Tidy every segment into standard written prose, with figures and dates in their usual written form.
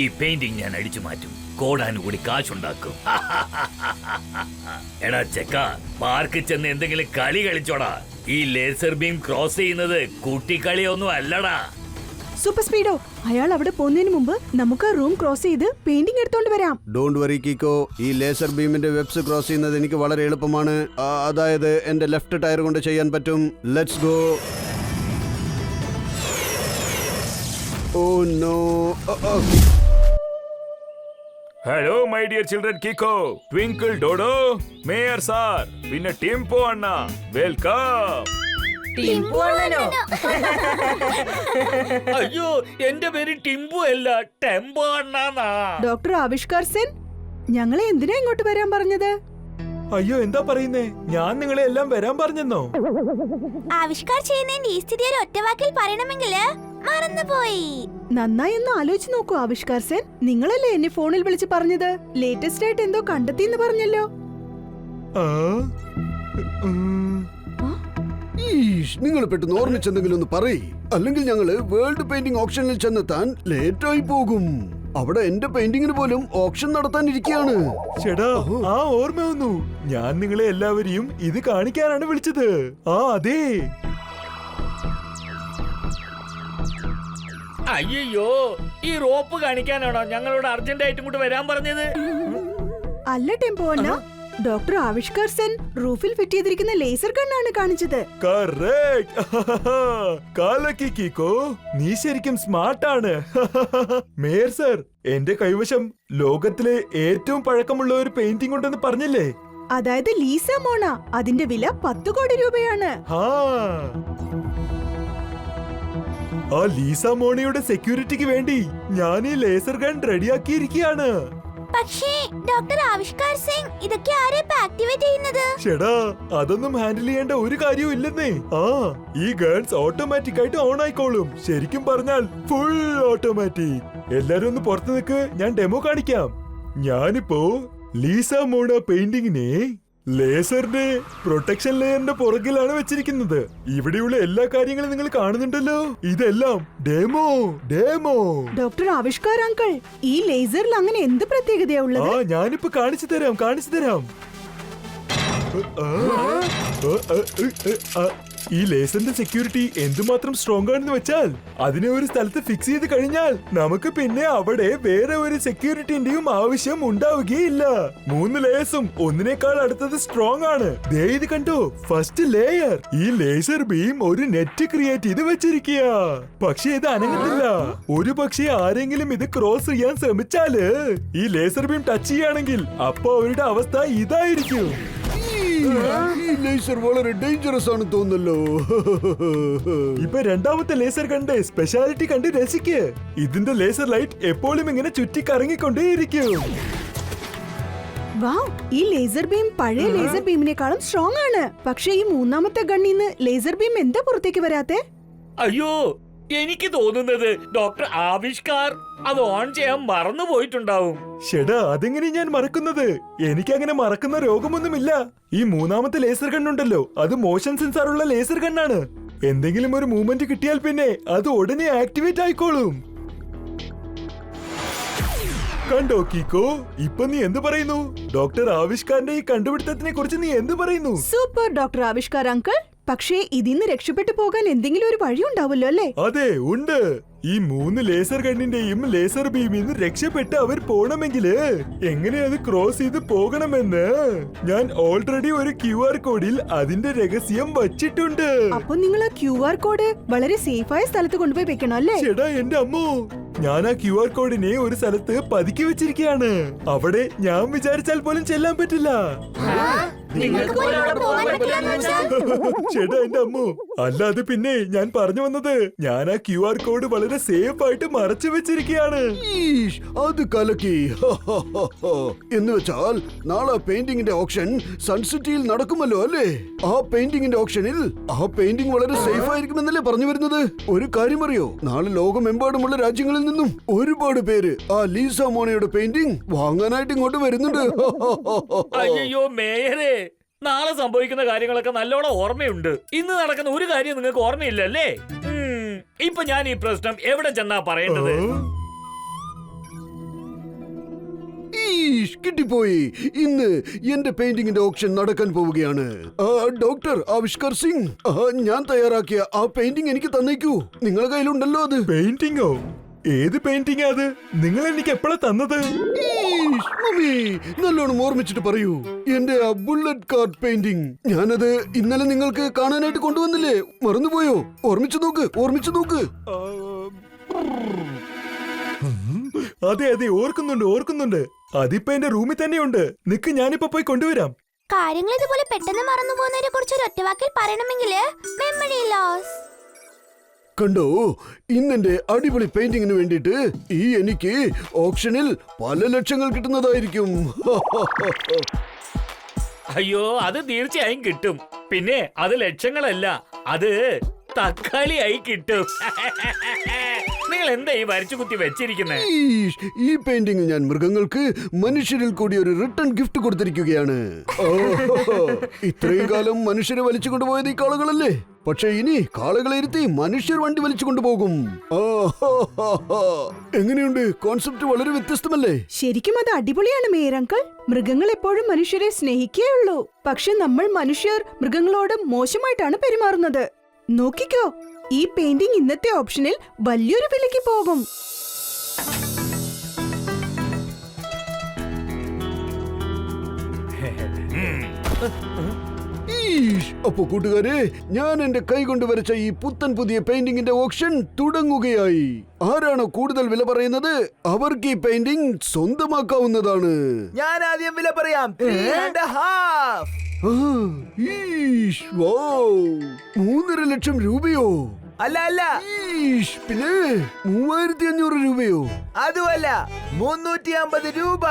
ഈ പെയിന്റിംഗ് ഞാൻ അടിച്ചു മാറ്റും, കോടാനുകൂടി കാശുണ്ടാക്കും. എടാ ചെക്ക, പാർക്കിൽ ചെന്ന് എന്തെങ്കിലും കളി കളിച്ചോടാ. ഈ ലേസർ ബീം ക്രോസ് ചെയ്യുന്നത് കുട്ടിക്കളിയൊന്നും അല്ലടാ. സൂപ്പർ സ്പീഡോ, അയാൾ അവിടെ പോകുന്നതിന് മുമ്പ് നമുക്ക് ആ റൂം ക്രോസ് ചെയ്ത് പെയിന്റിംഗ് എടുത്തോണ്ട് വരാം. ഡോണ്ട് വറി കിക്കോ, ഈ ലേസർ ബീമിന്റെ വെബ്സ് ക്രോസ് ചെയ്യുന്നത് എനിക്ക് വളരെ എളുപ്പമാണ്. അതായത് എന്റെ ലെഫ്റ്റ് ടയർ കൊണ്ട് ചെയ്യാൻ പറ്റും. Let's go. Oh no. Hello my dear children, Kicko, Twinkle, Dodo, mayor sir, പിന്നെ ടിംപോ അണ്ണ, വെൽക്കം. അയ്യോ, എന്റെ പേര് ടിംബു അല്ല, ടെമ്പോ അണ്ണാന്നാ. ഡോക്ടർ ആവിഷ്കാർ സെൻ, ഞങ്ങളെ എന്തിനാ ഇങ്ങോട്ട് വരാൻ പറഞ്ഞത്? അയ്യോ, എന്താ പറയുന്നേ? ഞാൻ നിങ്ങളെ എല്ലാം വരാൻ പറഞ്ഞെന്നോ? ആവിഷ്കാർ ചെയ്യുന്നതിന്റെ ഈ സ്ഥിതി ഒരു ഒറ്റവാക്കിൽ പറയണമെങ്കിൽ മറന്നുപോയി. നന്നായി ഒന്ന് ആലോചിച്ച് നോക്കൂ ആവിഷ്കാർ സെൻ. നിങ്ങളല്ലേ എന്നെ ഫോണിൽ വിളിച്ച് പറഞ്ഞത് ലേറ്റസ്റ്റ് ആയിട്ട് എന്തോ കണ്ടെത്തിന്ന് പറഞ്ഞല്ലോ? നിങ്ങൾ പെട്ടെന്ന് ഓർമ്മിച്ചെന്തെങ്കിലും ഒന്ന് പറയ്, അല്ലെങ്കിൽ ഞങ്ങള് വേൾഡ് പെയിന്റിംഗ് ഓപ്ഷനിൽ ചെന്നെത്താൻ ലേറ്റ് ആയി പോകും. അവിടെ എന്റെ പെയിന്റിങ്ങിന് പോലും ഓപ്ഷൻ നടത്താനിരിക്കുകയാണ്. ചേടാ, ആ ഓർമ്മ വന്നു. ഞാൻ നിങ്ങളെ എല്ലാവരെയും ഇത് കാണിക്കാനാണ് വിളിച്ചത്. അതെ. അയ്യോ, ഈ റോപ്പ് കാണിക്കാനാണോ ഞങ്ങളോട് അർജന്റ് ആയിട്ട് ഇങ്ങോട്ട് വരാൻ പറഞ്ഞത്? അല്ല ടെമ്പോ അണ്ണ, ഡോക്ടർ ആവിഷ്കാർ സെൻ റൂഫിൽ ഫിറ്റ് ചെയ്തിരിക്കുന്ന ലേസർ ഗണ്ണാണ് കാണിച്ചത്. കാലക്കി കിക്കോ, നീ ശരിക്കും സ്മാർട്ടാണ്. മേയർ സർ, എന്റെ കൈവശം ലോകത്തിലെ ഏറ്റവും പഴക്കമുള്ള ഒരു പെയിന്റിംഗ് ഉണ്ടെന്ന് പറഞ്ഞില്ലേ? അതായത് ലീസ മോണ. അതിന്റെ വില 10 കോടി രൂപയാണ്. ആ ലീസ മോണയുടെ സെക്യൂരിറ്റിക്ക് വേണ്ടി ഞാൻ ഈ ലേസർ ഗൺ റെഡിയാക്കിയിരിക്കുകയാണ്. പക്ഷേ ഡോക്ടർ ആവിഷ്കാർ സിംഗ്, ഇതൊക്കെ ആരെ ആക്ടിവേറ്റ് ചെയ്യുന്നത്? ചേടാ, അതൊന്നും ഹാൻഡിൽ ചെയ്യേണ്ട ഒരു കാര്യവും ഇല്ലെന്നേ. ഈ ഗൺസ് ഓട്ടോമാറ്റിക് ആയിട്ട് ഓൺ ആയിക്കോളും. ശരിക്കും പറഞ്ഞാൽ ഫുൾ ഓട്ടോമാറ്റിക്. എല്ലാരും ഒന്ന് പുറത്തു നിൽക്ക്, ഞാൻ ഡെമോ കാണിക്കാം. ഞാനിപ്പോ ലീസ മോണ പെയിന്റിങ്ങിനെ ലേസറിന്റെ പ്രൊട്ടക്ഷൻ ലെയറിന്റെ പുറകിലാണ് വെച്ചിരിക്കുന്നത്. ഇവിടെയുള്ള എല്ലാ കാര്യങ്ങളും നിങ്ങൾ കാണുന്നുണ്ടല്ലോ. ഇതെല്ലാം ഡെമോ. ഡോക്ടർ ആവിഷ്കാർ അങ്കിൾ, ഈ ലേസറിൽ അങ്ങനെ എന്ത് പ്രത്യേകതയാ ഉള്ളത്? ഞാനിപ്പോ കാണിച്ചു തരാം. ഈ ലേസറിന്റെ സെക്യൂരിറ്റി എന്തുമാത്രം സ്ട്രോങ് ആണെന്ന് വെച്ചാൽ, അതിനെ ഒരു സ്ഥലത്ത് ഫിക്സ് ചെയ്ത് കഴിഞ്ഞാൽ നമുക്ക് പിന്നെ അവിടെ വേറെ ഒരു സെക്യൂരിറ്റിന്റെയും ആവശ്യം ഉണ്ടാവുകയില്ല. 3 ലേയേഴ്സും ഒന്നിനേക്കാൾ അടുത്തത് സ്ട്രോങ് ആണ്. ദേ ഇത് കണ്ടോ, ഫസ്റ്റ് ലെയർ. ഈ ലേസർ ബീം ഒരു നെറ്റ് ക്രിയേറ്റ് ചെയ്ത് വെച്ചിരിക്കുക. പക്ഷെ ഇത് അനങ്ങത്തില്ല. ഒരു പക്ഷേ ആരെങ്കിലും ഇത് ക്രോസ് ചെയ്യാൻ ശ്രമിച്ചാല്, ഈ ലേസർ ബീം ടച്ച് ചെയ്യുകയാണെങ്കിൽ അപ്പൊ അവരുടെ അവസ്ഥ ഇതായിരിക്കും. ഈ ലേസർ വളരെ ഡേഞ്ചറസ് ആണ് തോന്നല്ലോ. ഇപ്പൊ രണ്ടാമത്തെ ലേസർ കണ്ട് സ്പെഷ്യാലിറ്റി കണ്ട് രസിക്ക്. ഇതിന്റെ ലേസർ ലൈറ്റ് എപ്പോഴും ഇങ്ങനെ ചുറ്റിക്കറങ്ങിക്കൊണ്ടേയിരിക്കും. വാവ്, ഈ ലേസർ ബീം പഴയ ലേസർ ബീമിനേക്കാളും സ്ട്രോങ് ആണ്. പക്ഷേ ഈ മൂന്നാമത്തെ ഗണ്ണിന്ന് ലേസർ ബീം എന്താ പുറത്തേക്ക് വരാത്തെ? അയ്യോ, എനിക്ക് തോന്നുന്നത് ഡോക്ടർ ആവിഷ്കാർ അത് ഓൺ ചെയ്യാൻ മറന്നു പോയിട്ടുണ്ടാവും. ഷെടാ, അതെങ്ങനെ ഞാൻ മറക്കുന്നത്? എനിക്കങ്ങനെ മറക്കുന്ന രോഗമൊന്നുമില്ല. ഈ മൂന്നാമത്തെ ലേസർ ഗണ്ണുണ്ടല്ലോ, അത് മോഷൻ സെൻസർ ഉള്ള ലേസർ ഗണ്ണാണ്. എന്തെങ്കിലും ഒരു മൂവ്മെന്റ് കിട്ടിയാൽ പിന്നെ അത് ഉടനെ ആക്ടിവേറ്റ് ആയിക്കോളും. കണ്ടോ കിക്കോ, ഇപ്പൊ നീ എന്ത് പറയുന്നു? ഡോക്ടർ ആവിഷ്കാറിന്റെ ഈ കണ്ടുപിടുത്തത്തിനെ കുറിച്ച് നീ എന്ത് പറയുന്നു? Super doctor Avishkar uncle. പക്ഷേ ഇതിന്ന് രക്ഷപ്പെട്ടു പോകാൻ എന്തെങ്കിലും ഒരു വഴി ഉണ്ടാവുമല്ലോ അല്ലേ? അതെ, ഉണ്ട്. ഈ 3 ലേസർ ഗണ്ണിന്റെയും ലേസർ ബീമിൽ നിന്ന് രക്ഷപ്പെട്ട് അവർ പോണമെങ്കില് എങ്ങനെ അത് ക്രോസ് ചെയ്ത് പോകണമെന്ന് ഞാൻ ഓൾറെഡി ഒരു QR കോഡിൽ അതിന്റെ രഹസ്യം വച്ചിട്ടുണ്ട്. അപ്പൊ നിങ്ങൾ ആ QR കോഡ് വളരെ സേഫായ സ്ഥലത്ത് കൊണ്ടുപോയി വെക്കണം അല്ലേ? ചേട്ടാ, എന്റെ അമ്മോ, ഞാൻ ആ QR കോഡിനെ ഒരു സ്ഥലത്ത് പതുക്കി വെച്ചിരിക്കുകയാണ്. അവിടെ ഞാൻ വിചാരിച്ചാൽ പോലും ചെല്ലാൻ പറ്റില്ല. ചേട്ടാ, എന്റെ അമ്മോ, അല്ലാതെ പിന്നെ ഞാൻ പറഞ്ഞു വന്നത്, ഞാൻ ആ QR കോഡ് വളരെ സേഫ് ആയിട്ട് മറച്ചു വെച്ചിരിക്കുകയാണ്. അത് കലക്കി. എന്ന് വെച്ചാൽ നാളെ പെയിന്റിങ്ങിന്റെ ഓപ്ഷൻ സൺസിറ്റിയിൽ നടക്കുമല്ലോ അല്ലേ? ആ പെയിന്റിങ്ങിന്റെ ഓപ്ഷനിൽ ആ പെയിന്റിംഗ് വളരെ സേഫ് ആയിരിക്കുമെന്നല്ലേ പറഞ്ഞു വരുന്നത്? ഒരു കാര്യം അറിയോ, നാളെ ലോകമെമ്പാടുമുള്ള രാജ്യങ്ങളിൽ നിന്നും ഒരുപാട് പേര് ആ ലീസ മോണയുടെ പെയിന്റിംഗ് വാങ്ങാനായിട്ട് ഇങ്ങോട്ട് വരുന്നുണ്ട്. അയ്യോ മേയറെ, നാളെ സംഭവിക്കുന്ന കാര്യങ്ങളൊക്കെ നല്ലോണം ഓർമ്മയുണ്ട്. ഇന്ന് നടക്കുന്ന ഒരു കാര്യം നിങ്ങൾക്ക് ഓർമ്മയില്ല അല്ലേ? ഇപ്പൊ ഞാൻ ഈ പ്രശ്നം എവിടെ ചെന്നാ പറയേണ്ടത്? കിട്ടിപ്പോയി. ഇന്ന് എന്റെ പെയിന്റിംഗിന്റെ ഓപ്ഷൻ നടക്കാൻ പോവുകയാണ്. ഡോക്ടർ ആവിഷ്കാർ സിംഗ്, ഞാൻ തയ്യാറാക്കിയ ആ പെയിന്റിംഗ് എനിക്ക് തന്നേക്കൂ. നിങ്ങളുടെ കയ്യിലുണ്ടല്ലോ അത്. പെയിന്റിങ്ങോ? ഏത് പെയിന്റിംഗ് അത്? നിങ്ങൾ എനിക്ക് എപ്പോഴാ തന്നത്? മമ്മി, നല്ലോണം ഓർമ്മിച്ചിട്ട് പറയൂ. എന്റെ ആ ബുള്ളറ്റ് കാർഡ് പെയിന്റിംഗ്, ഞാനത് ഇന്നലെ നിങ്ങൾക്ക് കാണാനായിട്ട് കൊണ്ടുവന്നില്ലേ? മറന്നുപോയോ? ഓർമ്മിച്ചു നോക്ക്. അതെ അതെ, ഓർക്കുന്നുണ്ട്. അതിപ്പോ എന്റെ റൂമിൽ തന്നെയുണ്ട്. നിക്ക്, ഞാനിപ്പോ പോയി കൊണ്ടുവരാം. കാര്യങ്ങൾ ഇതുപോലെ പെട്ടെന്ന് മറന്നു പോകുന്നതിനെ കുറിച്ച് ഒരു ഒറ്റവാക്കിൽ പറയണമെങ്കിൽ മെമ്മറി ലോസ്. കണ്ടോ, ഇന്നെന്റെ അടിപൊളി പെയിന്റിങ്ങിന് വേണ്ടിയിട്ട് എനിക്ക് ഓപ്ഷനിൽ പല ലക്ഷങ്ങൾ കിട്ടുന്നതായിരിക്കും. അയ്യോ, അത് തീർച്ചയായും കിട്ടും. പിന്നെ അത് ലക്ഷങ്ങളല്ല, അത് തക്കാളിയായി കിട്ടും. നിങ്ങൾ എന്താ ഈ വരച്ചു കുത്തി വെച്ചിരിക്കുന്നത്? ഈ പെയിന്റിംഗ് ഞാൻ മൃഗങ്ങൾക്ക് മനുഷ്യരിൽ കൂടി ഒരു റിട്ടേൺ ഗിഫ്റ്റ് കൊടുത്തിരിക്കുകയാണ്. ഇത്രയും കാലം മനുഷ്യരെ വലിച്ചു കൊണ്ടുപോയത് ഈ കാളകളല്ലേ? പക്ഷെ ഇനി കാളകളെ ഇരുത്തി മനുഷ്യർ വണ്ടി വലിച്ചു കൊണ്ടുപോകും. എങ്ങനെയുണ്ട്? കോൺസെപ്റ്റ് വളരെ വ്യത്യസ്തമല്ലേ? ശരിക്കും അത് അടിപൊളിയാണ് മേയർ അങ്കിൾ. മൃഗങ്ങൾ എപ്പോഴും മനുഷ്യരെ സ്നേഹിക്കേയുള്ളൂ. പക്ഷെ നമ്മൾ മനുഷ്യർ മൃഗങ്ങളോട് മോശമായിട്ടാണ് പെരുമാറുന്നത്. നോക്കിക്കോ, ഈ പെയിന്റിംഗ് ഇന്നത്തെ ഓപ്ഷനിൽ വലിയൊരു വിലയ്ക്ക് പോകും. അപ്പൊ കൂട്ടുകാരെ, ഞാൻ എന്റെ കൈ കൊണ്ട് വരച്ച ഈ പുത്തൻ പുതിയ പെയിന്റിംഗിന്റെ ഓപ്ഷൻ തുടങ്ങുകയായി. ആരാണോ കൂടുതൽ വില പറയുന്നത് അവർക്ക് ഈ പെയിന്റിംഗ് സ്വന്തമാക്കാവുന്നതാണ്. ഞാൻ ആദ്യം വില പറയാം. 3.5. 3.5 ലക്ഷം രൂപയോ? അല്ല, പിന്നെ 3500 രൂപയോ? അതുമല്ല, 350 രൂപ.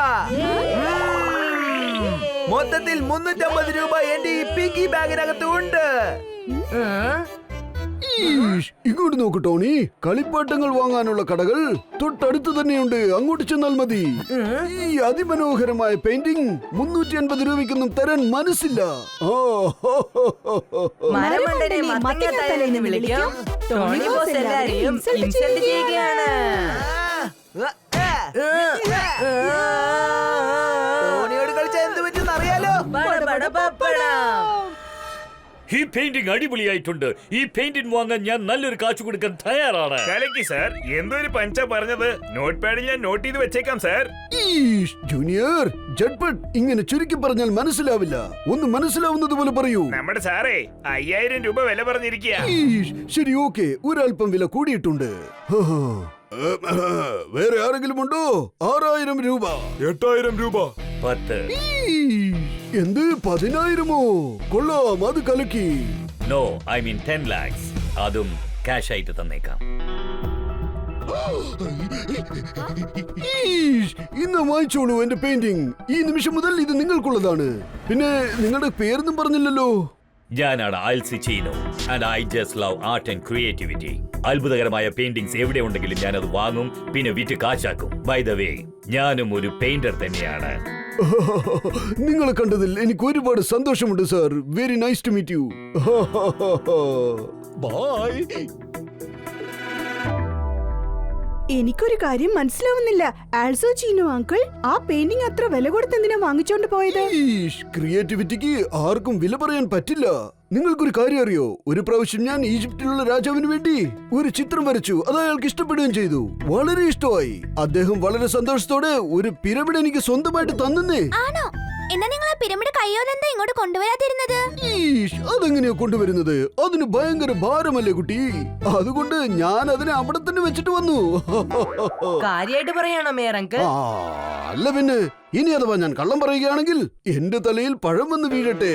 മൊത്തത്തിൽ 350 രൂപ എന്റെ ഈ പിഗി ബാഗിനകത്ത് ഉണ്ട്. ഇങ്ങോട്ട് നോക്ക് ടോണി, കളിപ്പാട്ടങ്ങൾ വാങ്ങാനുള്ള കടകൾ തൊട്ടടുത്ത് തന്നെയുണ്ട്. അങ്ങോട്ട് ചെന്നാൽ മതി. ഈ അതിമനോഹരമായ പെയിന്റിംഗ് 350 രൂപയ്ക്കൊന്നും തരാൻ മനസ്സില്ല. മരമണ്ടനെ മത്തങ്ങത്തലയെന്ന് വിളിക്കും. ടോണി ബോസ് എല്ലാരെയും ഇൻസൾട്ട് ചെയ്യുകയാണ്. ടോണിയോട് കളിച്ച എന്ത് പറ്റുമെന്ന് അറിയാലോ. ഈ പെയിന്റിംഗ് അടിപൊളിയായിട്ടുണ്ട്. ഈ പെയിന്റിംഗ് വാങ്ങാൻ ഞാൻ നല്ലൊരു കാശ് കൊടുക്കാൻ തയ്യാറാണ്. കലക്കി സാർ, എന്തൊരു പഞ്ച പറഞ്ഞത്. നോട്ട് പാഡിൽ ഞാൻ നോട്ട് ചെയ്ത് വെച്ചേക്കാം സാർ. ജൂനിയർ ജഡ്പട്ട്, ഇങ്ങനെ ചുരുക്കി പറഞ്ഞാൽ മനസ്സിലാവില്ല. ഒന്ന് മനസ്സിലാവുന്നത് പോലെ പറയൂ. നമ്മുടെ സാറേ 5000 രൂപ വില പറഞ്ഞിരിക്കുക. ശരി, ഓക്കെ, ഒരല്പം വില കൂടിയിട്ടുണ്ട്. വേറെ ആരെങ്കിലും ഉണ്ടോ? 6000 രൂപ. 8000 രൂപ. 10. എന്ത്, 10,000മോ? കൊള്ളാം, അത് കലക്കി. No, I mean 10 lakhs. അതും ക്യാഷ് ആയിട്ട് തന്നേക്കാം. ഇന്ന് വാങ്ങിച്ചോളൂ എന്റെ പെയിന്റിംഗ്. ഈ നിമിഷം മുതൽ ഇത് നിങ്ങൾക്കുള്ളതാണ്. പിന്നെ നിങ്ങളുടെ പേരൊന്നും പറഞ്ഞില്ലല്ലോ. ഞാനാണ് ആൽസി ചീനോ, and I just love art and creativity. അത്ഭുതകരമായ പെയിന്റിംഗ്സ് എവിടെ ഉണ്ടെങ്കിലും ഞാനത് വാങ്ങും, പിന്നെ വിറ്റ് കാശാക്കും. ബൈ ദ വേ, ഞാനും ഒരു പെയിന്റർ തന്നെയാണ്. നിങ്ങളെ കണ്ടതിൽ എനിക്ക് ഒരുപാട് സന്തോഷമുണ്ട് sir. Very nice to meet you. Bye. എനിക്കൊരു കാര്യം മനസ്സിലാവുന്നില്ല. ആൽസോ ചീനോ അങ്കിൾ, ആ പെയിന്റിംഗ് അത്ര വില കൊടുത്തെന്തിനാ വാങ്ങിച്ചോണ്ട് പോയത്? ക്രിയേറ്റിവിറ്റിക്ക് ആർക്കും വില പറയാൻ പറ്റില്ല. നിങ്ങൾക്കൊരു കാര്യം അറിയോ? ഒരു പ്രാവശ്യം ഞാൻ ഈജിപ്തിലുള്ള രാജാവിന് വേണ്ടി ഒരു ചിത്രം വരച്ചു. അത് അയാൾക്ക് ഇഷ്ടപ്പെടുകയും ചെയ്തു. വളരെ ഇഷ്ടമായി. അദ്ദേഹം വളരെ സന്തോഷത്തോടെ ഒരു പിരമിഡ് എനിക്ക് സ്വന്തമായിട്ട് തന്നേ. ആണോ? എന്നാ നിങ്ങൾ ആ പിരമിഡ് കയ്യോലെന്താ ഇങ്ങോട്ട് കൊണ്ടുവരാതിരുന്നത്? അതെങ്ങനെയാ കൊണ്ടുവരുന്നത്? അതിന് ഭയങ്കര ഭാരമല്ലേ കുട്ടി. അതുകൊണ്ട് ഞാൻ അതിനെ അവിടെ തന്നെ വെച്ചിട്ട് വന്നു. കാര്യമായിട്ട് പറയാണോ മേയർ അങ്കിൾ? അല്ല പിന്നെ, ഇനി അഥവാ ഞാൻ കള്ളം പറയുകയാണെങ്കിൽ എന്റെ തലയിൽ പഴം വന്ന് വീഴട്ടെ.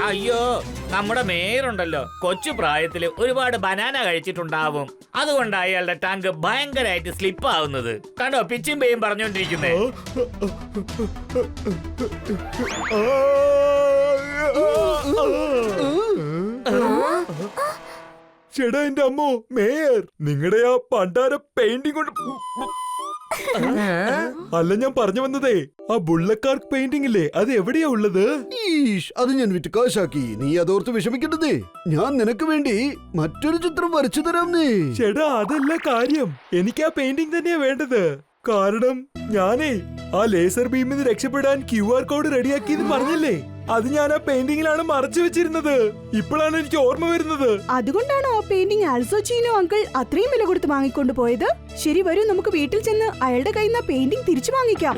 അയ്യോ, നമ്മുടെ മേയറുണ്ടല്ലോ, കൊച്ചു പ്രായത്തില് ഒരുപാട് ബനാന കഴിച്ചിട്ടുണ്ടാവും. അതുകൊണ്ട് അയാളുടെ ടാങ്ക് ഭയങ്കരമായിട്ട് സ്ലിപ്പ് ആവുന്നത് കണ്ടോ. പിച്ചും പേയും പറഞ്ഞോണ്ടിരിക്കുന്നേ. ചേട്ടാ, എന്റെ അമ്മോ, മേയർ നിങ്ങളുടെ ആ പണ്ടാര പെയിന്റിംഗ് കൊണ്ട് അല്ല, ഞാൻ പറഞ്ഞു വന്നതേ, ആ ബുള്ളക്കാർക്ക് പെയിന്റിംഗ് ഇല്ലേ, അത് എവിടെയാ ഉള്ളത്? ഈഷ്, അത് ഞാൻ വിറ്റ് കാശാക്കി. നീ അതോർത്ത് വിഷമിക്കണ്ടതേ. ഞാൻ നിനക്ക് വേണ്ടി മറ്റൊരു ചിത്രം വരച്ചു തരാം. നീ ചേട്ടാ, അതല്ല കാര്യം. എനിക്ക് ആ പെയിന്റിംഗ് തന്നെയാ വേണ്ടത്. കാരണം ഞാനേ ആ ലേസർ ബീമിൽ നിന്ന് രക്ഷപ്പെടാൻ QR കോഡ് റെഡിയാക്കിയെന്ന് പറഞ്ഞില്ലേ, അത് ഞാൻ ആ പെയിന്റിങ്ങിലാണ് മറച്ചു വെച്ചിരുന്നത്. ഇപ്പോഴാണ് എനിക്ക് ഓർമ്മ വരുന്നത്. അതുകൊണ്ടാണ് ആ പെയിന്റിംഗ് ആൽസോച്ചീനോ അങ്കിൾ അത്രയും വില കൊടുത്ത് വാങ്ങിക്കൊണ്ട് പോയത്. ശരി, വരൂ, നമുക്ക് വീട്ടിൽ ചെന്ന് അയാളുടെ കയ്യിൽ നിന്ന് പെയിന്റിംഗ് തിരിച്ചു വാങ്ങിക്കാം.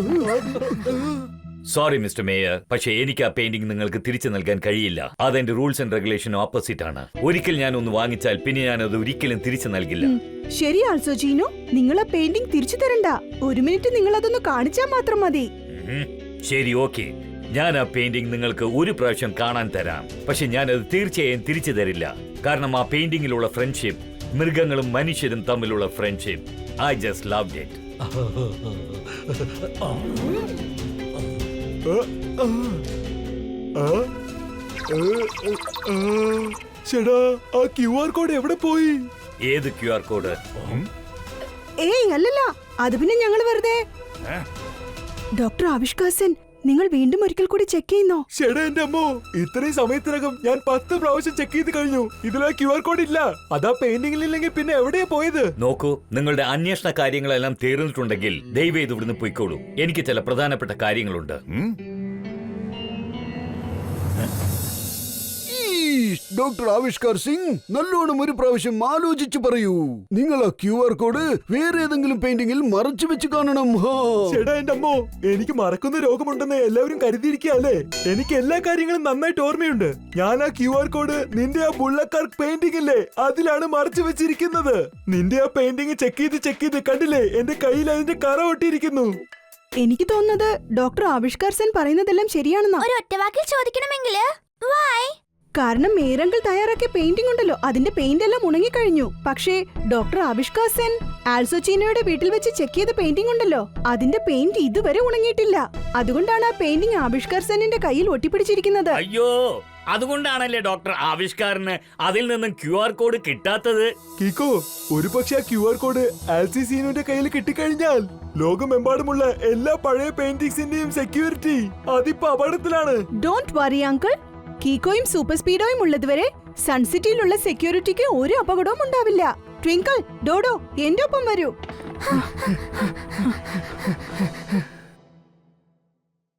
സോറി മിസ്റ്റർ മേയർ, പക്ഷേ എനിക്ക് ആ പെയിന്റിംഗ് നിങ്ങൾക്ക് തിരിച്ചു നൽകാൻ കഴിയില്ല. അതെന്റെ റൂൾസ് ആൻഡ് റെഗുലേഷൻ ഓപ്പോസിറ്റ് ആണ്. ഒരിക്കൽ ഞാൻ ഒന്ന് വാങ്ങിച്ചാൽ പിന്നെ ഞാൻ അത് ഒരിക്കലും തിരിച്ചു നൽകില്ല. ശരി ആൽസോച്ചീനോ, നിങ്ങൾ ആ പെയിന്റിംഗ് തിരിച്ചു തരണ്ട. ഒരു മിനിറ്റ് നിങ്ങൾ അതൊന്ന് കാണിച്ചാൽ മാത്രം മതി. ശരി, ഓക്കെ. ഞാൻ ആ പെയിന്റിംഗ് നിങ്ങൾക്ക് ഒരു പ്രാവശ്യം കാണാൻ തരാം. പക്ഷെ ഞാൻ അത് തീർച്ചയായും തിരിച്ചു തരില്ല. കാരണം ആ പെയിന്റിംഗിലുള്ള ഫ്രണ്ട്ഷിപ്പ്, മൃഗങ്ങളും മനുഷ്യരും തമ്മിലുള്ള friendship, I just loved it. ചേട്ടാ, ആ QR കോഡ് എവിടെ പോയി? ഏത് QR കോഡ്? ഏയ് അല്ലല്ല, അത് പിന്നെ ഞങ്ങൾ വെറുതെ. ഡോക്ടർ ആവിഷ്കാസൻ, നിങ്ങൾ വീണ്ടും ഒരിക്കൽ കൂടി ചെക്ക് ചെയ്യുന്നോ? ചേട്ടാ, എന്റെ അമ്മോ, ഇത്രയും സമയത്തിനകം ഞാൻ 10 പ്രാവശ്യം ചെക്ക് ചെയ്ത് കഴിഞ്ഞു. ഇതിലാ QR കോഡ് ഇല്ല. അതാ പെയിന്റിംഗിൽ ഇല്ലെങ്കിൽ പിന്നെ എവിടെയാ പോയത്? നോക്കൂ, നിങ്ങളുടെ അന്വേഷണ കാര്യങ്ങളെല്ലാം തീർന്നിട്ടുണ്ടെങ്കിൽ ദയവേത് ഇവിടുന്ന് പോയിക്കോളൂ. എനിക്ക് ചില പ്രധാനപ്പെട്ട കാര്യങ്ങളുണ്ട്. ഡോക്ടർ ആവിഷ്കാർ സിംഗ്, നല്ലോണം ഒരു പ്രാവശ്യം ആലോചിച്ച് പറയൂ. നിങ്ങൾ ആ QR കോഡ് വേറെ ഏതെങ്കിലും പെയിന്റിംഗിൽ മറച്ചു വെച്ച് കാണണം. ചേട്ടാ, എന്റെ അമ്മോ, എനിക്ക് മറക്കുന്ന രോഗമുണ്ടെന്ന് എല്ലാവരും കരുതിയിരിക്കല്ലേ. എനിക്ക് എല്ലാ കാര്യങ്ങളും നന്നായിട്ട് ഓർമ്മയുണ്ട്. ഞാൻ ആ QR കോഡ് നിന്റെ ആ ബുള്ളക്കാർക്ക് പെയിന്റിംഗ് ഇല്ലേ, അതിലാണ് മറച്ചു വെച്ചിരിക്കുന്നത്. നിന്റെ ആ പെയിന്റിംഗ് ചെക്ക് ചെയ്ത് കണ്ടില്ലേ, എന്റെ കയ്യിൽ അതിന്റെ കറ ഒട്ടിയിരിക്കുന്നു. എനിക്ക് തോന്നുന്നത് ഡോക്ടർ ആവിഷ്കാർ സെൻ പറയുന്നതെല്ലാം ശരിയാണെന്നാ. ഒരു ഒറ്റവാക്കിൽ ചോദിക്കണമെങ്കില് വൈ? കാരണം മേരങ്കിൾ തയ്യാറാക്കിയ പെയിന്റിംഗ് ഉണ്ടല്ലോ, അതിന്റെ പെയിന്റ് എല്ലാം ഉണങ്ങിക്കഴിഞ്ഞു. പക്ഷേ ഡോക്ടർ ആവിഷ്കാർ സെൻ ആൽസോച്ചീനോയുടെ വീട്ടിൽ വെച്ച് ചെക്ക് ചെയ്ത പെയിന്റിംഗ് ഉണ്ടല്ലോ, അതിന്റെ പെയിന്റ് ഇതുവരെ ഉണങ്ങിയിട്ടില്ല. അതുകൊണ്ടാണ് ആ പെയിന്റിംഗ് ആവിഷ്കാർ സെന്നിന്റെ കയ്യിൽ ഒട്ടിപ്പിടിച്ചിരിക്കുന്നത്. അയ്യോ, അതുകൊണ്ടാണല്ലേ ഡോക്ടർ ആവിഷ്കാറിന് അതിൽ നിന്നും QR കോഡ് കിട്ടാത്തത്? കീക്കോ, ഒരു പക്ഷെ ആ QR കോഡ് ആൽസിസീനുവിന്റെ കയ്യിൽ കിട്ടിക്കഴിഞ്ഞാൽ ലോകമെമ്പാടുമുള്ള എല്ലാ പഴയ പെയിന്റിംഗ്സിന്റെയും സെക്യൂരിറ്റി അതിപ്പോ അപകടത്തിലാണ്. ഡോണ്ട് വറി അങ്കിൾ, കീക്കോയും സൂപ്പർ സ്പീഡോയും ഉള്ളതുവരെ സൺസിറ്റിയിലുള്ള സെക്യൂരിറ്റിക്ക് ഒരു അപകടവും ഉണ്ടാവില്ല. ട്വിങ്കിൾ, ഡോഡോ, എന്റെ ഒപ്പം വരൂ.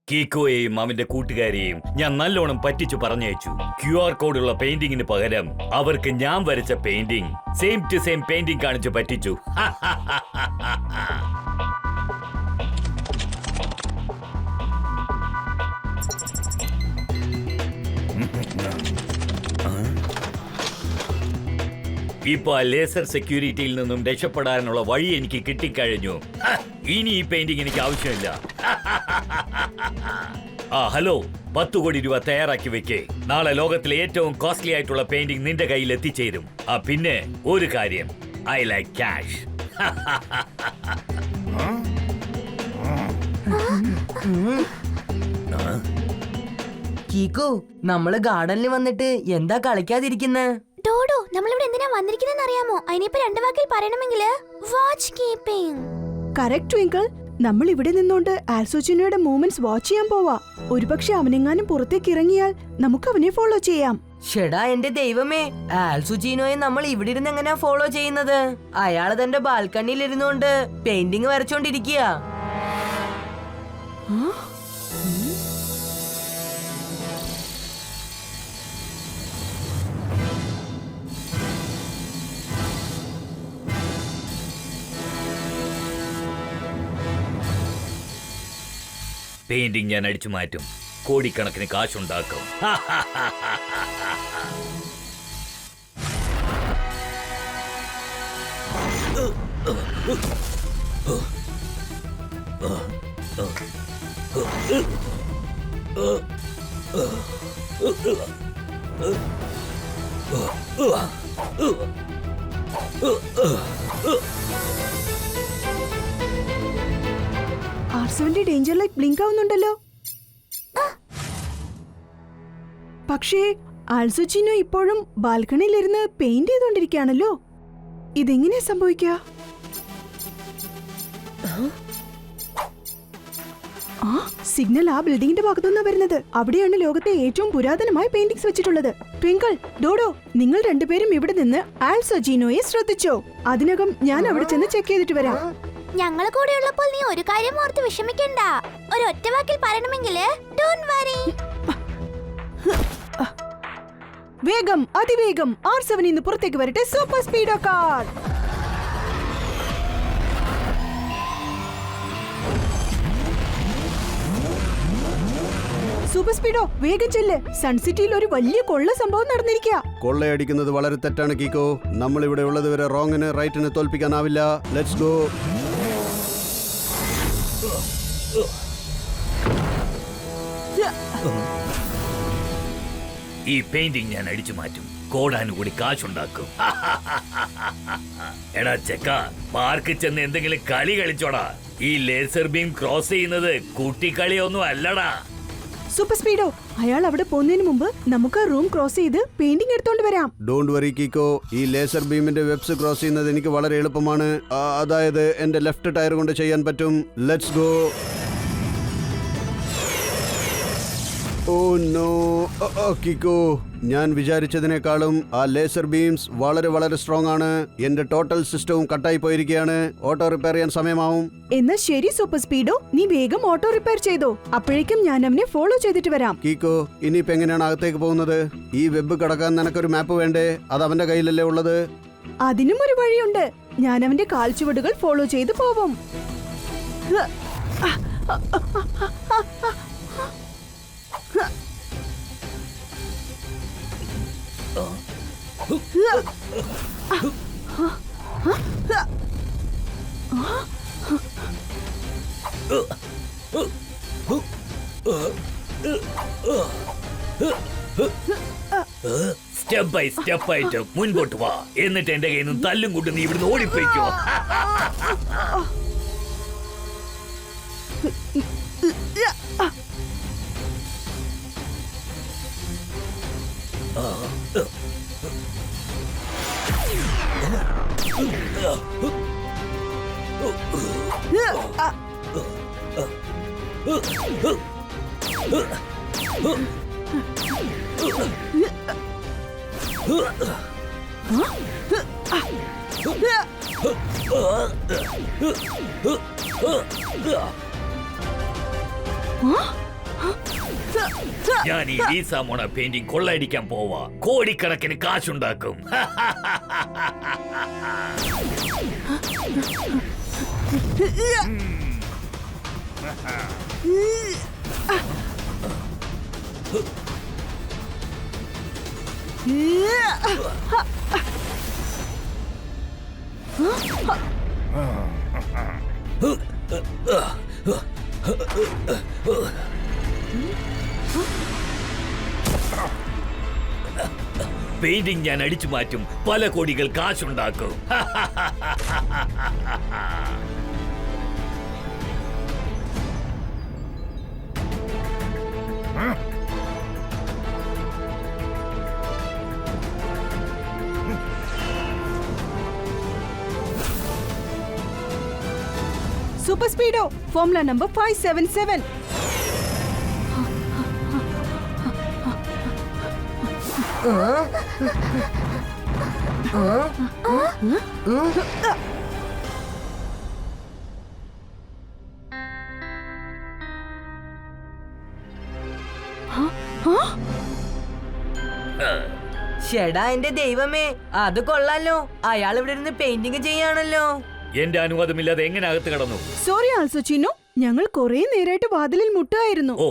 കീക്കോയെയും അവന്റെ കൂട്ടുകാരെയും ഞാൻ നല്ലോണം പറ്റിച്ചു പറഞ്ഞയച്ചു. QR കോഡുള്ള പെയിന്റിങ്ങിന് പകരം അവർക്ക് ഞാൻ വരച്ച painting, same to same painting കാണിച്ചു പറ്റിച്ചു. ഇപ്പൊ ആ ലേസർ സെക്യൂരിറ്റിയിൽ നിന്നും രക്ഷപ്പെടാനുള്ള വഴി എനിക്ക് കിട്ടിക്കഴിഞ്ഞു. ഇനി ഈ പെയിന്റിംഗ് എനിക്ക് ആവശ്യമില്ല. ഹലോ, 10 കോടി രൂപ തയ്യാറാക്കി വെക്കേ. നാളെ ലോകത്തിലെ ഏറ്റവും കോസ്റ്റ്ലി ആയിട്ടുള്ള പെയിന്റിംഗ് നിന്റെ കയ്യിൽ എത്തിച്ചേരും. പിന്നെ ഒരു കാര്യം, ഐ ലൈക്ക് ക്യാഷ്. കീക്കു, നമ്മള് ഗാർഡനിൽ വന്നിട്ട് എന്താ കളിക്കാതിരിക്കുന്നെ? ഡോഡോ, നമ്മളിവിടെ എന്തിനാ വന്നിരിക്കുന്നതെന്ന് അറിയാമോ? അതിനിപ്പോ 2 വാക്കിൽ പറയണമെങ്കില് വാച്ച് കീപ്പിംഗ്. കറക്റ്റ് ട്വിങ്കിൾ, നമ്മൾ ഇവിടെ നിന്നോണ്ട് ആൽസോച്ചിനോയുടെ മൂവ്മെന്റ്സ് വാച്ച് ചെയ്യാൻ പോവാ. ഒരുപക്ഷെ അവനെങ്ങാനും പുറത്തേക്ക് ഇറങ്ങിയാൽ നമുക്ക് അവനെ ഫോളോ ചെയ്യാം. ഷെടാ, എന്റെ ദൈവമേ, ആൽസുചീനോയെ നമ്മൾ ഇവിടെ ഇരുന്ന് എങ്ങനെയാ ഫോളോ ചെയ്യുന്നത്? അയാള് തന്റെ ബാൽക്കണിയിൽ ഇരുന്നുകൊണ്ട് പെയിന്റിംഗ് വരച്ചോണ്ടിരിക്കുക. പെയിന്റിംഗ് ഞാൻ അടിച്ചു മാറ്റും, കോടിക്കണക്കിന് കാശുണ്ടാക്കും. ആർസോന്റെ ഡേഞ്ചർ ലൈറ്റ് ബ്ലിങ്ക് ആവുന്നുണ്ടല്ലോ. പക്ഷേ ആൽസോച്ചിനോ ഇപ്പോഴും ബാൽക്കണിയിലിരുന്ന് പെയിന്റ് ചെയ്തോണ്ടിരിക്കുകയാണല്ലോ. ഇതെങ്ങനെയാ സംഭവിക്കുക? ആ സിഗ്നൽ ആ ബിൽഡിംഗിന്റെ ഭാഗത്തുനിന്നാ വരുന്നത്. അവിടെയാണ് ലോകത്തെ ഏറ്റവും പുരാതനമായ പെയിന്റിംഗ്സ് വെച്ചിട്ടുള്ളത്. ട്വിങ്കിൾ, ഡോഡോ, നിങ്ങൾ രണ്ടുപേരും ഇവിടെ നിന്ന് ആൽ സജീനോയെ ശ്രദ്ധിച്ചോ. അതിനകം ഞാൻ അവിടെ ചെന്ന് ചെക്ക് ചെയ്തിട്ട് വരാം. ഞങ്ങള് കൂടെ ഉള്ളപ്പോൾ നീ ഒരു കാര്യം ഓർത്ത് വിഷമിക്കണ്ട. ഒരു ഒറ്റ വാക്കിൽ പറയണമെങ്കിൽ ഡോണ്ട് വറി. വേഗം, അതിവേഗം R7 ഇന്ന് പുറത്തേക്ക് വരട്ടെ. Super Speedo car. Super Speedo, വേഗം ചെല്ല്. സൺസിറ്റിയിൽ ഒരു വലിയ കൊള്ള സംഭവം നടന്നിരിക്കുക. കൊള്ളയടിക്കുന്നത് വളരെ തെറ്റാണ് കീക്കോ. നമ്മൾ ഇവിടെ ഉള്ളത് വരെ റോങ്ങിന് റൈറ്റിന് തോൽപ്പിക്കാനാവില്ല. Let's go. ഈ പെയിന്റിംഗ് ഞാൻ അടിച്ചു മാറ്റും. കോടാനുകൂടി കാശുണ്ടാക്കും. എടാ ചെക്ക, പാർക്കിൽ ചെന്ന് എന്തെങ്കിലും കളി കളിച്ചോടാ. ഈ ലേസർ ബീം ക്രോസ് ചെയ്യുന്നത് കുട്ടിക്കളിയൊന്നും അല്ലടാ. സൂപ്പർ സ്പീഡോ, അയാൾ അവിടെ പോകുന്നതിന് മുമ്പ് നമുക്ക് റൂം ക്രോസ് ചെയ്ത് പെയിന്റിംഗ് എടുത്തോണ്ട് വരാം. Don't worry Kicko. ഈ ലേസർ ബീമിന്റെ വെബ്സ് ക്രോസ് ചെയ്യുന്നത് എനിക്ക് വളരെ എളുപ്പമാണ്. അതായത് എന്റെ ലെഫ്റ്റ് ടയർ കൊണ്ട് ചെയ്യാൻ പറ്റും. Let's go. ഓ നോ കിക്കോ, ഞാൻ വിചാരിച്ചതിനേക്കാളും ആ ലേസർ ബീംസ് വളരെ വളരെ സ്ട്രോങ് ആണ്. എന്റെ ടോട്ടൽ സിസ്റ്റവും കട്ടായി പോയിരിക്കുകയാണ്. ഓട്ടോ റിപ്പയർ ചെയ്യാൻ സമയമാവും. എന്നാ ശരി സൂപ്പർ സ്പീഡോ, നീ വേഗം ഓട്ടോ റിപ്പയർ ചെയ്തോ. അപ്പോഴേക്കും ഞാൻ അവനെ ഫോളോ ചെയ്തിട്ട് വരാം. കീക്കോ, ഇനിയിപ്പോ എങ്ങനെയാണ് അകത്തേക്ക് പോകുന്നത്? ഈ വെബ് കടക്കാൻ നിനക്കൊരു മാപ്പ് വേണ്ടേ? അത് അവന്റെ കയ്യിലല്ലേ ഉള്ളത്? അതിനും ഒരു വഴിയുണ്ട്. ഞാൻ അവന്റെ കാൽച്ചുവടുകൾ ഫോളോ ചെയ്ത് പോവും. സ്റ്റെപ്പ് ബൈ സ്റ്റെപ്പ് ആയിട്ട് മുൻപോട്ട് വാ. എന്നിട്ട് എന്റെ കയ്യിൽ നിന്ന് തല്ലും കൂട്ടി നീ ഇവിടുന്ന് ഓടിപ്പോയിക്കോ. ഞാൻ ഈ ലീസാമോണ പെയിന്റിംഗ് കൊള്ളയടിക്കാൻ പോവാ. കോടിക്കണക്കിന് കാശുണ്ടാക്കും. പെയിന്റിംഗ് ഞാൻ അടിച്ചു മാറ്റും. പല കോടികൾ കാശുണ്ടാക്കും. Super Speedo, formula number 577. ഷെടാ എന്റെ ദൈവമേ, അത് കൊള്ളാലോ. അയാൾ ഇവിടെ ഇരുന്ന് പെയിന്റിങ് ചെയ്യാണല്ലോ. എന്റെ അനുവാദമില്ലാതെ എങ്ങനെ അകത്ത് കടന്നു? സോറി ആൽസോച്ചിനോ, ഞങ്ങൾ കുറെ നേരായിട്ട് വാതിലിൽ മുട്ടുകയായിരുന്നു. ഓ,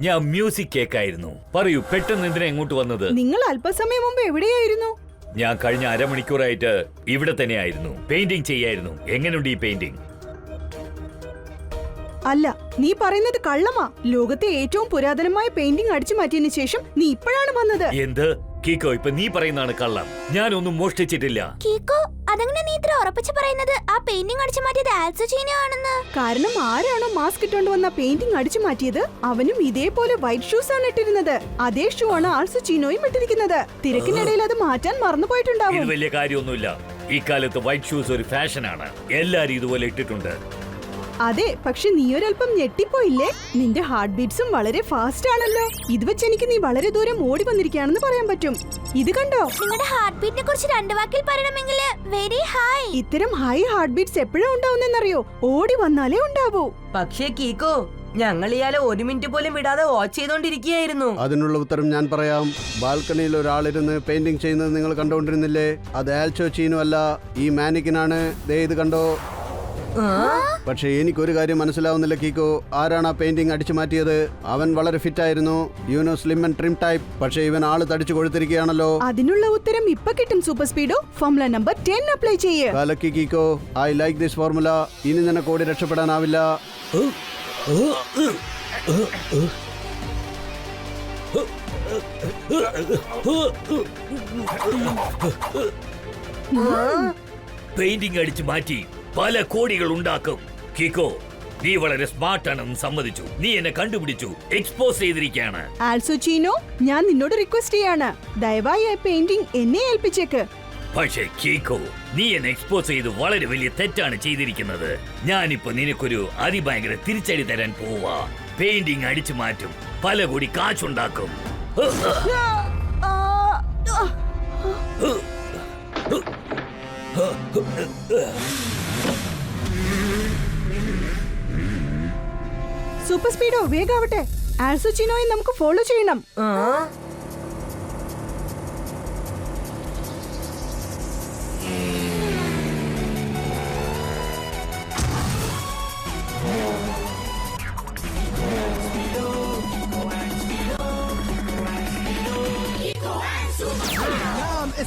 ഞാൻ മ്യൂസിക് കേൾക്കായിരുന്നു. പറയൂ, പെട്ടെന്ന് എന്തിനാ എങ്ങോട്ട് വന്നത്? നിങ്ങൾ അല്പസമയം മുമ്പ് എവിടെയായിരുന്നു? ഞാൻ കഴിഞ്ഞ അരമണിക്കൂറായിട്ട് ഇവിടെ തന്നെയായിരുന്നു. പെയിന്റിംഗ് ചെയ്യായിരുന്നു. എങ്ങനെയുണ്ട് ഈ പെയിന്റിംഗ്? അല്ല, നീ പറയുന്നത് കള്ളമാ. ലോകത്തെ ഏറ്റവും പുരാതനമായ പെയിന്റിംഗ് അടിച്ചു മാറ്റിയതിനു ശേഷം നീ ഇപ്പോഴാണ് വന്നത്. എന്ത് കീക്കോ, ഇപ്പൊ നീ പറയുന്നതാണ് കള്ളം. ഞാനൊന്നും മോഷ്ടിച്ചിട്ടില്ല. കീക്കോ, അതെങ്ങനെ നീ ഇത്ര ഉറപ്പിച്ച് പറയുന്നത്? ആ പെയിന്റിംഗ് അടിച്ചു മാറ്റിയത് ആൽസുചീനോ ആണെന്ന്. കാരണം ആരാണോ മാസ്ക് ഇട്ടോണ്ട് വന്ന പെയിന്റിംഗ് അടിച്ചു മാറ്റിയത് അവനും ഇതേപോലെ വൈറ്റ് ഷൂസ് ആണ് ഇട്ടിരുന്നത്. അതേ ഷൂ ആണ് ആൽസുചീനോയും ഇട്ടിരിക്കുന്നത്. തിരക്കിനിടയിൽ അത് മാറ്റാൻ മറന്നുപോയിട്ടുണ്ടാവും. ഇത് വലിയ കാര്യമൊന്നുമില്ല. ഇക്കാലത്ത് വൈറ്റ് ഷൂസ് ഒരു ഫാഷനാണ്. എല്ലാരും ഇതുപോലെ ഇട്ടിട്ടുണ്ട്. അതെ, പക്ഷെ നീ ഒരല്പം ഞെട്ടിപ്പോയില്ലേ? നിന്റെ ഹാർട്ട് ബീറ്റ്സും വളരെ ഫാസ്റ്റ് ആണല്ലോ. ഇത് വെച്ച് എനിക്ക് നീ വളരെ ദൂരം ഓടി വന്നിരിക്കുകയാണെന്ന് പറയാൻ പറ്റും. ഇത് കണ്ടോ? നിങ്ങളുടെ ഹാർട്ട് ബീറ്റിനെ കുറിച്ച് 2 വാക്കിൽ പറയണമെങ്കിൽ വെരി ഹൈ. ഇത്തരം ഹൈ ഹാർട്ട് ബീറ്റ്സ് എപ്പോഴാ ഉണ്ടാവുന്നറിയോ? ഓടി വന്നാലേ ഉണ്ടാവൂ. പക്ഷേ കീക്കോ, ഞങ്ങൾ ഇയാളെ 1 മിനിറ്റ് പോലും വിടാതെ വാച്ച് ചെയ്തോണ്ടിരിക്കുകയായിരുന്നു. അതിനുള്ള ഉത്തരം ഞാൻ പറയാം. ബാൽക്കണിയിൽ ഒരാളിരുന്ന് പെയിന്റിംഗ് ചെയ്യുന്നത് നിങ്ങൾ കണ്ടുകൊണ്ടിരുന്നില്ലേ? അത് ആൽച്ചോ ചീനോ അല്ല, ഈ മാനിക്കിനാണ്. ദേ ഇത് കണ്ടോ? പക്ഷെ എനിക്കൊരു കാര്യം മനസ്സിലാവുന്നില്ല കീക്കോ. ആരാണ് ആ പെയിന്റിംഗ് അടിച്ചു മാറ്റിയത്? അവൻ വളരെ ഫിറ്റ് ആയിരുന്നു, you know slim and trim type. പക്ഷെ ഇവൻ ആള് തടിച്ചു കൊടുത്തിരിക്കുകയാണല്ലോ. അതിനുള്ള ഉത്തരം ഇപ്പൊ കിട്ടും super Speedo. Formula number 10 apply ചെയ്യ്. കലക്കി കീക്കോ, ഐ ലൈക്ക് ദിസ് ഫോർമുല. ഇനി നിനക്ക് ഓടി രക്ഷപ്പെടാനാവില്ല. പെയിന്റിംഗ് അടിച്ചു മാറ്റി പല കോടികൾ ഉണ്ടാക്കും. കിക്കോ, നീ വളരെ സ്മാർട്ട് ആണെന്ന് സമ്മതിച്ചു. നീ എന്നെ കണ്ടുപിടിച്ചു, എക്സ്പോസ് ചെയ്തിരിക്കുകയാണ്. ആൽസോ ചീനോ, ഞാൻ നിന്നോട് റിക്വസ്റ്റ് ചെയ്യാണ്, ദയവായി ആ പെയിന്റിംഗ് എന്നെ ഏൽപ്പിച്ചേക്ക്. പക്ഷേ കീക്കോ, നീ എന്നെ എക്സ്പോസ് ചെയ്ത് വളരെ വലിയ തെറ്റാണ് ചെയ്തിരിക്കുന്നത്. ഞാനിപ്പോ നിനക്കൊരു അതിഭയങ്കര തിരിച്ചടി തരാൻ പോവാ. പെയിന്റിംഗ് അടിച്ചു മാറ്റും, പല കോടി കാശുണ്ടാക്കും. സൂപ്പർ സ്പീഡോ, വേഗാവട്ടെ. ആൽസോ ചീനോയെ നമുക്ക് ഫോളോ ചെയ്യണം.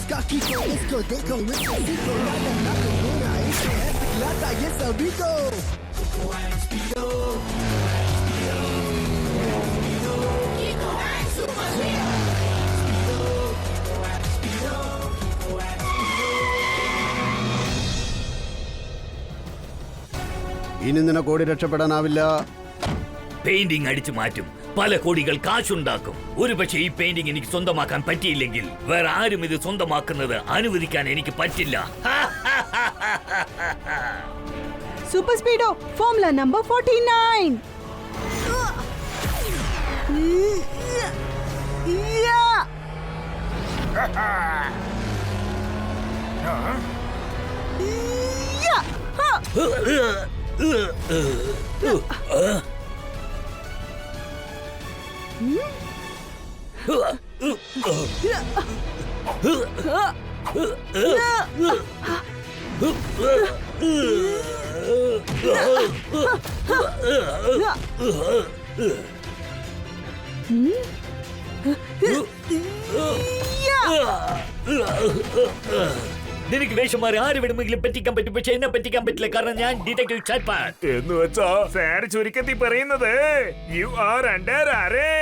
Ska Kiko, Esco, Deco, Rico, Rico, Rada, Naco, Luna, Isco, Epic, Lata, yes, Rico. ഇനി നിനക്ക് ഓടി രക്ഷപ്പെടാനാവില്ല. പെയിന്റിംഗ് അടിച്ചു മാറ്റും, പല കോടികൾ കാശുണ്ടാക്കും. ഒരുപക്ഷെ ഈ പെയിന്റിംഗ് എനിക്ക് സ്വന്തമാക്കാൻ പറ്റിയില്ലെങ്കിൽ വേറെ ആരും ഇത് സ്വന്തമാക്കുന്നത് അനുവദിക്കാൻ എനിക്ക് പറ്റില്ല. Super Speedo, formula number 49. നിനക്ക് വേഷന്മാരെ ആര് വേണമെങ്കിലും പറ്റിക്കാൻ പറ്റും, പക്ഷെ എന്നെ പറ്റിക്കാൻ പറ്റില്ല, കാരണം ഞാൻ ഡിറ്റക്റ്റീവ് ചാറ്റ്പാൻ. എന്ന് വെച്ചാ സാർ ചുരുക്കത്തിൽ പറയുന്നത് യു ആർ അണ്ടർ അറേ.